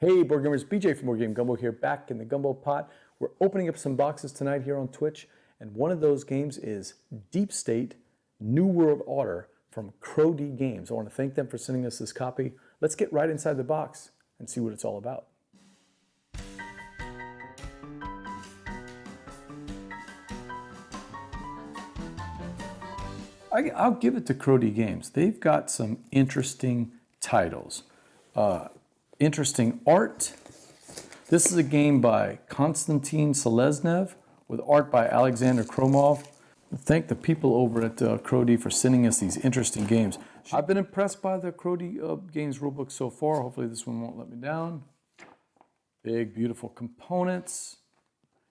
Hey, board gamers, BJ from Game Gumbo here, back in the Gumbo pot. We're opening up some boxes tonight here on Twitch, and one of those games is Deep State New World Order from Crow D Games. I want to thank them for sending us this copy. Let's get right inside the box and see what it's all about. I'll give it to Crow D Games. They've got some interesting titles. Interesting art. This is a game by Konstantin Seleznev with art by Alexander Khromov. Thank the people over at Crow D for sending us these interesting games. I've been impressed by the Crow D Games rulebook so far. Hopefully this one won't let me down. Big, beautiful components.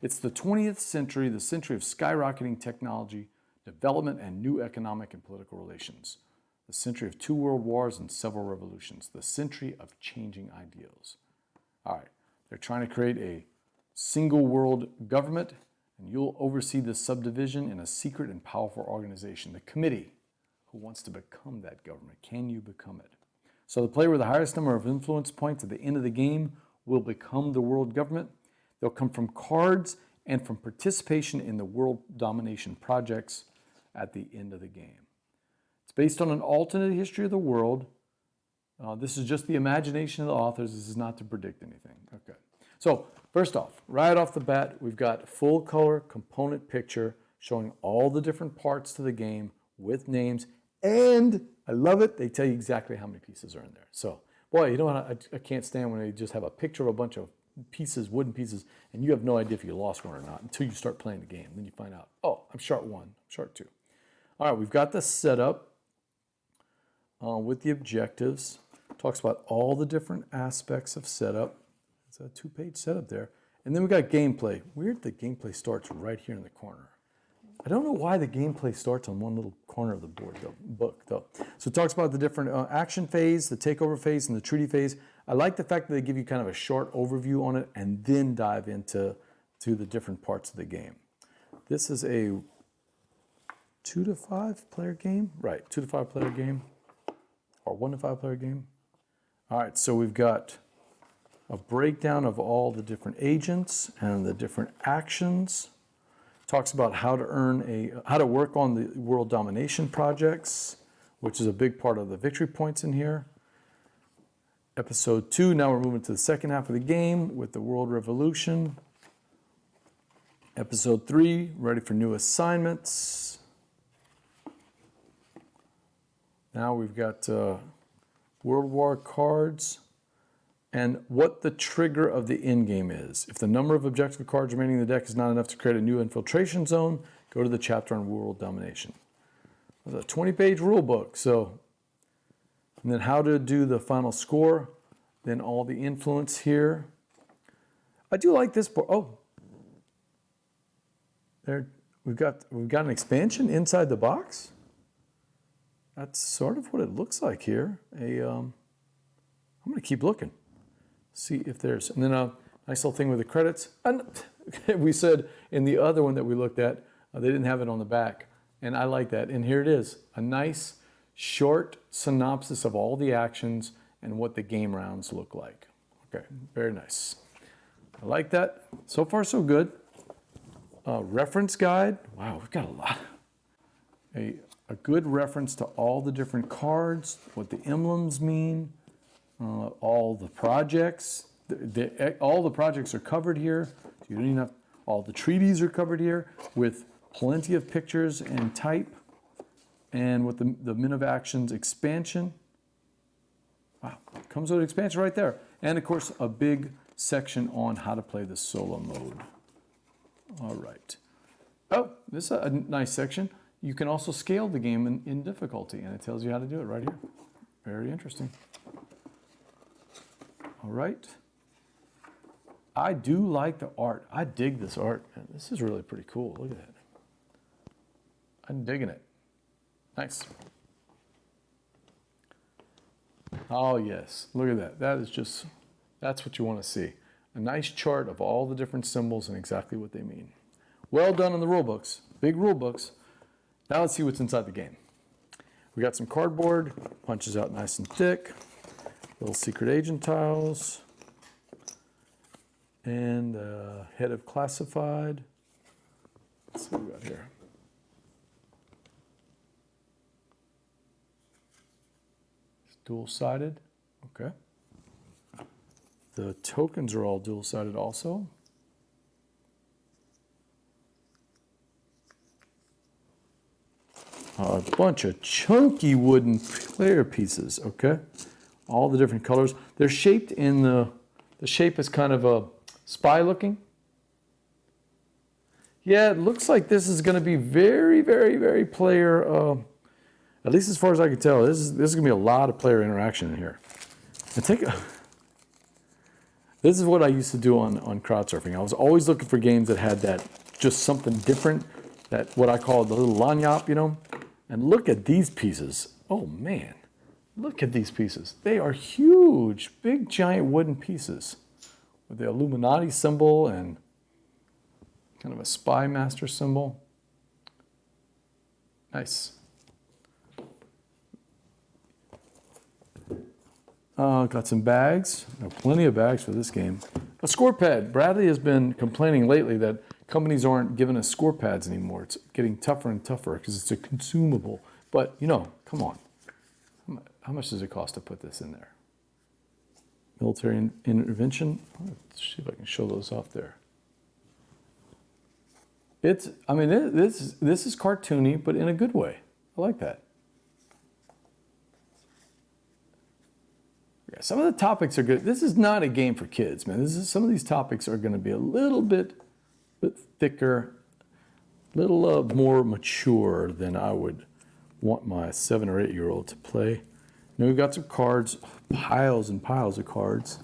It's the 20th century, the century of skyrocketing technology, development, and new economic and political relations. The century of 2 world wars and several revolutions. The century of changing ideals. All right, they're trying to create a single world government, and you'll oversee the subdivision in a secret and powerful organization, the committee, who wants to become that government. Can you become it? So the player with the highest number of influence points at the end of the game will become the world government. They'll come from cards and from participation in the world domination projects at the end of the game. It's based on an alternate history of the world. This is just the imagination of the authors. This is not to predict anything. Okay. So first off, right off the bat, we've got full color component picture showing all the different parts to the game with names. And I love it. They tell you exactly how many pieces are in there. So, boy, you know what? I can't stand when they just have a picture of a bunch of pieces, wooden pieces, and you have no idea if you lost one or not until you start playing the game. Then you find out, oh, I'm short 1, I'm short 2. All right, we've got the setup with the objectives. Talks about all the different aspects of setup. It's a 2-page setup there. And then we got gameplay. Weird the gameplay starts right here in the corner. I don't know why the gameplay starts on one little corner of the book though. So it talks about the different action phase, the takeover phase, and the treaty phase. I like the fact that they give you kind of a short overview on it and then dive into the different parts of the game. This is a 2 to 5 player game? Right, 2 to 5 player game. Or 1 to 5 player game. All right, so we've got a breakdown of all the different agents and the different actions. Talks about how to work on the world domination projects, which is a big part of the victory points in here. Episode 2, now we're moving to the second half of the game with the world revolution. Episode 3, ready for new assignments. Now we've got World War cards and what the trigger of the end game is. If the number of objective cards remaining in the deck is not enough to create a new infiltration zone, go to the chapter on world domination. It's a 20-page rule book. So, and then how to do the final score, then all the influence here. I do like this part. Oh, there we've got an expansion inside the box. That's sort of what it looks like here. I'm going to keep looking, see if there's, and then a nice little thing with the credits. And we said in the other one that we looked at, they didn't have it on the back, and I like that. And here it is, a nice short synopsis of all the actions and what the game rounds look like. Okay, very nice. I like that. So far, so good. Reference guide. Wow, we've got a lot. A good reference to all the different cards, what the emblems mean, all the projects. All the projects are covered here. So you don't even have, all the treaties are covered here with plenty of pictures and type, and with the Men of Actions expansion. Wow, comes with an expansion right there. And of course, a big section on how to play the solo mode. All right. Oh, this is a nice section. You can also scale the game in difficulty, and it tells you how to do it right here. Very interesting. All right. I do like the art. I dig this art. This is really pretty cool. Look at that. I'm digging it. Nice. Oh, yes. Look at that. That is just, that's what you want to see. A nice chart of all the different symbols and exactly what they mean. Well done in the rule books. Big rule books. Now let's see what's inside the game. We got some cardboard, punches out nice and thick, little secret agent tiles, And head of classified. Let's see what we got here. It's dual-sided. Okay. The tokens are all dual-sided also. A bunch of chunky wooden player pieces, okay? All the different colors. They're shaped in the shape is kind of a spy looking. Yeah, it looks like this is going to be very, very, very player, at least as far as I can tell, this is going to be a lot of player interaction in here. And this is what I used to do on crowd surfing. I was always looking for games that had that, just something different, that what I call the little lanyap, you know? And look at these pieces. Oh man, look at these pieces. They are huge, big, giant wooden pieces with the Illuminati symbol and kind of a spy master symbol. Nice. Got some bags. Plenty of bags for this game. A score pad. Bradley has been complaining lately that companies aren't giving us score pads anymore. It's getting tougher and tougher because it's a consumable. But, you know, come on. How much does it cost to put this in there? Military intervention. Let's see if I can show those off there. I mean, this is cartoony, but in a good way. I like that. Yeah, some of the topics are good. This is not a game for kids, man. Some of these topics are going to be a little bit thicker, a little more mature than I would want my 7 or 8 year old to play. Now we've got some cards, piles and piles of cards.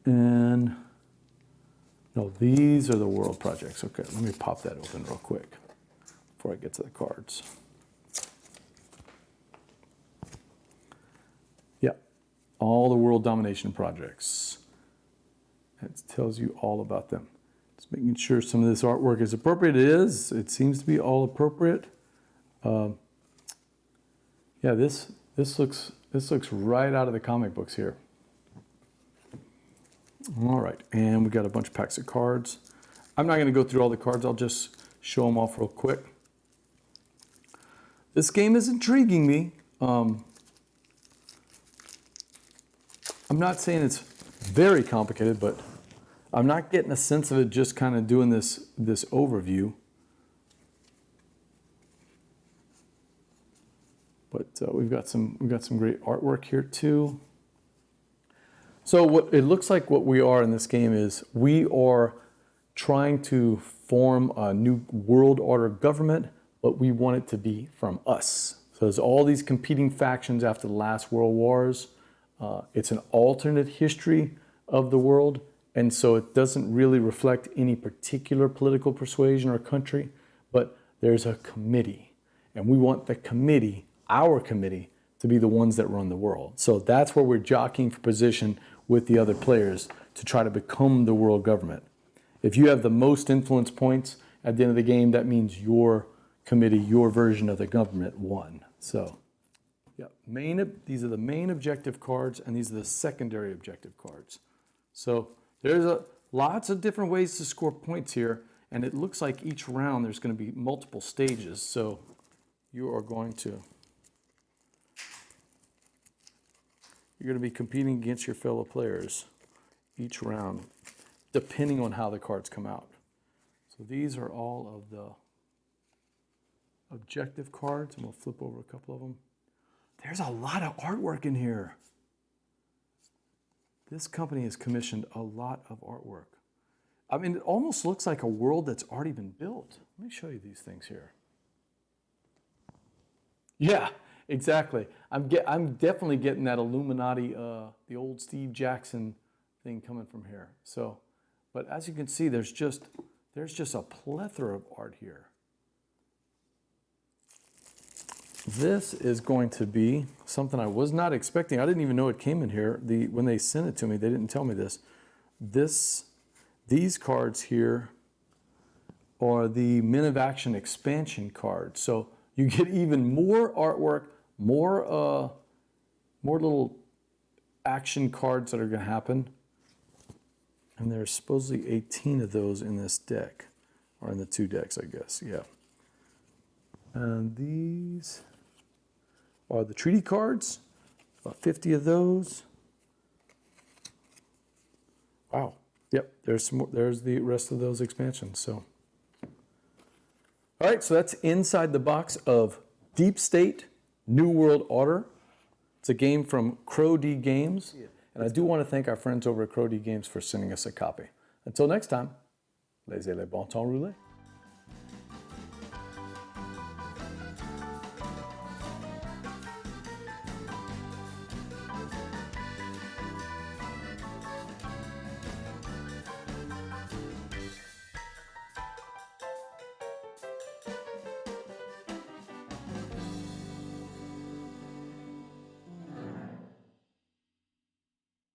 And no, these are the world projects. Okay, let me pop that open real quick before I get to the cards. Yeah, all the world domination projects. It tells you all about them. Just making sure some of this artwork is appropriate. It is. It seems to be all appropriate. Yeah, this looks right out of the comic books here. All right, and we got a bunch of packs of cards. I'm not going to go through all the cards. I'll just show them off real quick. This game is intriguing me. I'm not saying it's very complicated, but I'm not getting a sense of it just kind of doing this overview. But we've got some great artwork here too. So what it looks like what we are in this game is we are trying to form a new world order government, but we want it to be from us. So there's all these competing factions after the last world wars. It's an alternate history of the world, and so it doesn't really reflect any particular political persuasion or country, but there's a committee, and we want the committee, our committee, to be the ones that run the world. So that's where we're jockeying for position with the other players to try to become the world government. If you have the most influence points at the end of the game, that means your committee, your version of the government won. So, yeah, these are the main objective cards, and these are the secondary objective cards. So there's lots of different ways to score points here, and it looks like each round there's going to be multiple stages. So you're going to be competing against your fellow players each round, depending on how the cards come out. So these are all of the objective cards, and we'll flip over a couple of them. There's a lot of artwork in here. This company has commissioned a lot of artwork. I mean, it almost looks like a world that's already been built. Let me show you these things here. Yeah, exactly. I'm definitely getting that Illuminati, the old Steve Jackson thing coming from here. So, but as you can see, there's just a plethora of art here. This is going to be something I was not expecting. I didn't even know it came in here. When they sent it to me, they didn't tell me this. These cards here are the Men of Action expansion cards. So you get even more artwork, more little action cards that are going to happen. And there's supposedly 18 of those in this deck, or in the 2 decks, I guess, yeah. And these are the treaty cards, about 50 of those. Wow, yep, there's some more, there's the rest of those expansions, so. All right, so that's inside the box of Deep State New World Order. It's a game from Crow D Games. Yeah. And I do want to thank our friends over at Crow D Games for sending us a copy. Until next time, laissez les bon temps rouler.